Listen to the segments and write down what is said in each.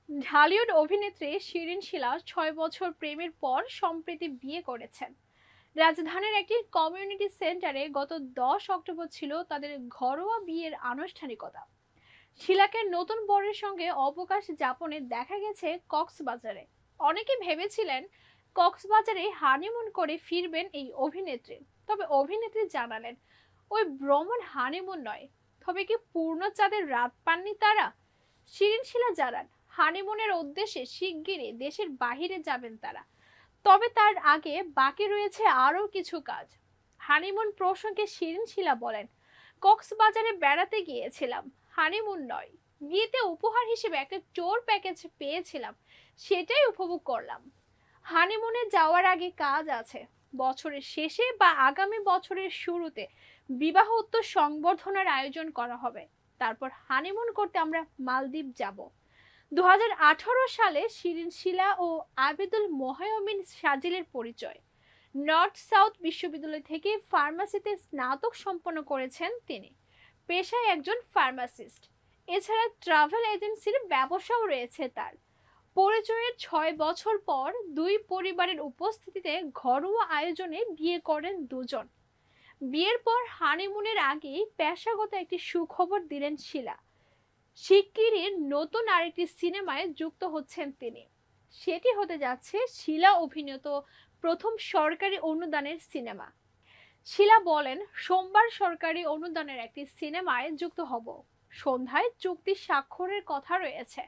ঢালিউড অভিনেত্রী শিরিন শিলা 6 বছর প্রেমের পর সম্প্রতি বিয়ে করেছেন। রাজধানীর একটি কমিউনিটি সেন্টারে গত 10 অক্টোবর ছিল তাদের ঘরোয়া বিয়ের আনুষ্ঠানিকতা। শিলাকে নতুন বরের সঙ্গে অবকাশ যাপনে দেখা গেছে কক্সবাজারে। অনেকে ভেবেছিলেন কক্সবাজারে হানিমুন করে ফিরবেন এই অভিনেত্রী। তবে অভিনেত্রী জানালেন ওই ভ্রমণ হানিমুন নয়। তবে কি পূর্ণ চাঁদের রাত পাননি তারা? শিরিন শিলা জানান হানিমুনের উদ্দেশ্যে শিগগিরই দেশের বাহিরে যাবেন তারা। তবে তার আগে বাকি রয়েছে আরও কিছু কাজ। হানিমুন প্রসঙ্গে শিরিন শিলা বলেন, কক্সবাজারে বেড়াতে গিয়েছিলাম, হানিমুন নয়। বিয়েতে উপহার হিসেবে একটা ট্যুর প্যাকেজ পেয়েছিলাম, সেটাই উপভোগ করলাম। হানিমুনে যাওয়ার আগে কাজ আছে। বছরের শেষে বা আগামী বছরের শুরুতে বিবাহোত্তর সংবর্ধনার আয়োজন করা হবে। তারপর হানিমুন করতে আমরা মালদ্বীপ যাব। 2018 সালে শিরিন শিলা ও আবেদুল মোহায়মিন সাজিলের পরিচয়। নর্থ সাউথ বিশ্ববিদ্যালয় থেকে ফার্মাসিতে স্নাতক সম্পন্ন করেছেন তিনি। পেশায় একজন ফার্মাসিস্ট। এছাড়া ট্রাভেল এজেন্সির ব্যবসাও রয়েছে তার। পরিচয়ের 6 বছর পর দুই পরিবারের উপস্থিতিতে ঘরোয়া আয়োজনে বিয়ে করেন দুজন। বিয়ের পর হানিমুনের আগেই পেশাগত একটি সুখবর দিলেন শিলা। শিগগিরই নতুন আরেকটি সিনেমায় যুক্ত হচ্ছেন তিনি। সেটি হতে যাচ্ছে শিলা অভিনীত প্রথম সরকারি অনুদানের সিনেমা। শিলা বলেন, সোমবার সরকারি অনুদানের একটি সিনেমায় যুক্ত হব। সন্ধ্যায় চুক্তি স্বাক্ষরের কথা রয়েছে।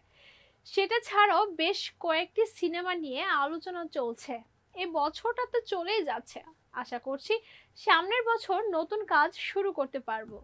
সেটা ছাড়াও বেশ কয়েকটি সিনেমা নিয়ে আলোচনা চলছে। এই বছরটা তো চলেই যাচ্ছে। আশা করছি সামনের বছর নতুন কাজ শুরু করতে পারবো।